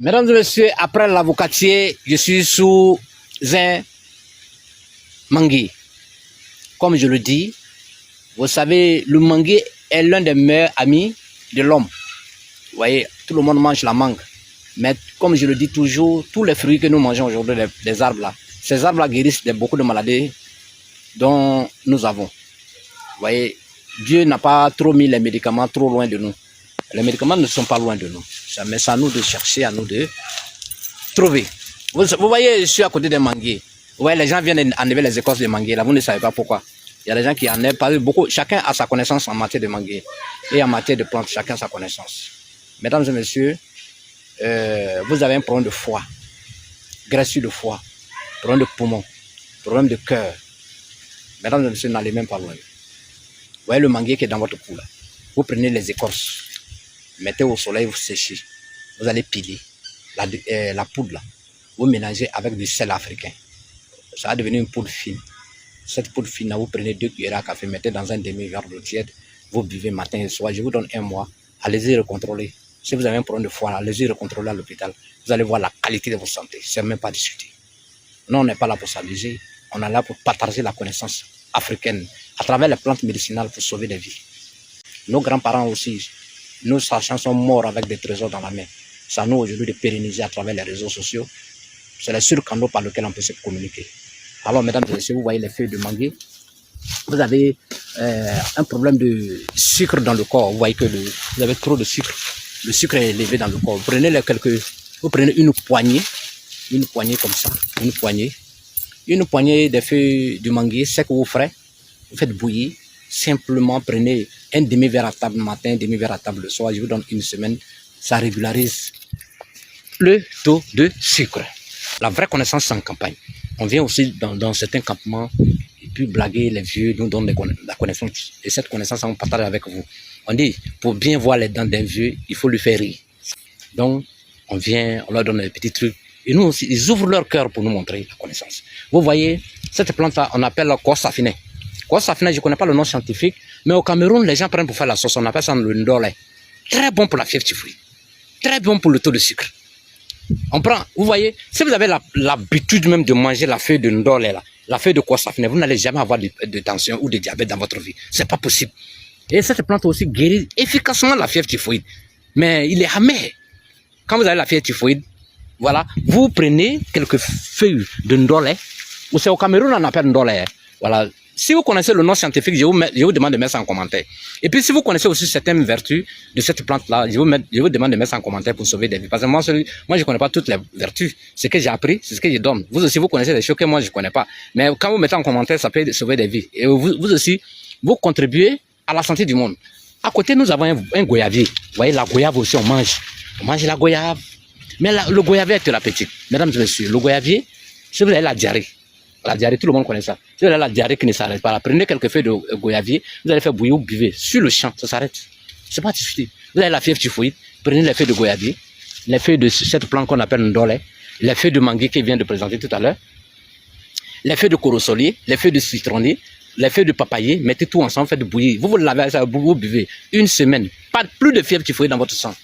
Mesdames et messieurs, après l'avocatier, je suis sous un manguier. Comme je le dis, vous savez, le manguier est l'un des meilleurs amis de l'homme. Vous voyez, tout le monde mange la mangue. Mais comme je le dis toujours, tous les fruits que nous mangeons aujourd'hui, les arbres là, ces arbres là guérissent beaucoup de maladies dont nous avons. Vous voyez, Dieu n'a pas trop mis les médicaments trop loin de nous. Les médicaments ne sont pas loin de nous. Mais c'est à nous de chercher, à nous de trouver. Vous voyez, je suis à côté des manguiers. Vous voyez, les gens viennent enlever les écorces de manguiers. Là, vous ne savez pas pourquoi. Il y a des gens qui en enlèvent pas beaucoup. Chacun a sa connaissance en matière de manguiers. Et en matière de plantes, chacun a sa connaissance. Mesdames et messieurs, vous avez un problème de foie, graissure de foie, problème de poumon, problème de cœur. Mesdames et messieurs, n'allez même pas loin. Vous voyez le manguier qui est dans votre cou là. Vous prenez les écorces, mettez au soleil, vous séchez. Vous allez piler la poudre là. Vous mélangez avec du sel africain. Ça va devenir une poudre fine. Cette poudre fine là, vous prenez 2 cuillères à café, mettez dans un demi-verre d'eau tiède. Vous buvez matin et soir. Je vous donne 1 mois. Allez-y recontrôler. Si vous avez un problème de foie, allez-y recontrôler à l'hôpital. Vous allez voir la qualité de votre santé. C'est même pas discuté. Nous, on n'est pas là pour s'amuser. On est là pour partager la connaissance africaine à travers les plantes médicinales pour sauver des vies. Nos grands-parents aussi, nos sachants sont morts avec des trésors dans la main. C'est à nous aujourd'hui de pérenniser à travers les réseaux sociaux. C'est le seul canal par lequel on peut se communiquer. Alors, mesdames et messieurs, vous voyez les feuilles de manguier. Vous avez un problème de sucre dans le corps. Vous voyez que vous avez trop de sucre. Le sucre est élevé dans le corps. Vous prenez une poignée comme ça, une poignée des feuilles de manguier sec ou frais. Vous faites bouillir. Simplement, prenez un demi-verre à table le matin, un demi-verre à table le soir. Je vous donne 1 semaine. Ça régularise le taux de sucre. La vraie connaissance, c'est en campagne. On vient aussi dans certains campements et puis blaguer les vieux, nous donnent la connaissance. Et cette connaissance, on partage avec vous. On dit, pour bien voir les dents d'un vieux, il faut lui faire rire. Donc, on vient, on leur donne des petits trucs. Et nous aussi, ils ouvrent leur cœur pour nous montrer la connaissance. Vous voyez, cette plante-là, on appelle la corse affinée. Corse affinée, je ne connais pas le nom scientifique, mais au Cameroun, les gens prennent pour faire la sauce. On appelle ça le ndolé. Très bon pour la fièvre typhoïde. Très bon pour le taux de sucre. On prend, vous voyez, si vous avez l'habitude même de manger la feuille de ndolé, là, la feuille de corse affinée, vous n'allez jamais avoir de tension ou de diabète dans votre vie. C'est pas possible. Et cette plante aussi guérit efficacement la fièvre typhoïde. Mais il est amer. Quand vous avez la fièvre typhoïde, voilà, vous prenez quelques feuilles de ndolé, ou c'est au Cameroun on appelle ndolé. Voilà. Si vous connaissez le nom scientifique, je vous demande de mettre ça en commentaire. Et puis si vous connaissez aussi certaines vertus de cette plante-là, je vous demande de mettre ça en commentaire pour sauver des vies. Parce que moi je ne connais pas toutes les vertus. Ce que j'ai appris, c'est ce que je donne. Vous aussi, vous connaissez des choses que moi je ne connais pas. Mais quand vous mettez en commentaire, ça peut sauver des vies. Et vous aussi, vous contribuez à la santé du monde. À côté, nous avons un goyavier. Vous voyez, la goyave aussi, on mange. On mange la goyave. Mais le goyavier est thérapeutique. Mesdames et messieurs, le goyavier, si vous avez la diarrhée, tout le monde connaît ça. Si vous avez la diarrhée qui ne s'arrête pas, prenez quelques feuilles de goyavier, vous allez faire bouillir ou buvez. Sur le champ, ça s'arrête. C'est pas discuté. Vous avez la fièvre typhoïde, prenez les feuilles de goyavier, les feuilles de cette plante qu'on appelle ndolé, les feuilles de manguier qui vient de présenter tout à l'heure, les feuilles de corosolier, les feuilles de citronnier, les feuilles de papayer, mettez tout ensemble, faites bouillir. Vous lavez ça, vous buvez 1 semaine. Pas plus de fièvre typhoïde dans votre sang.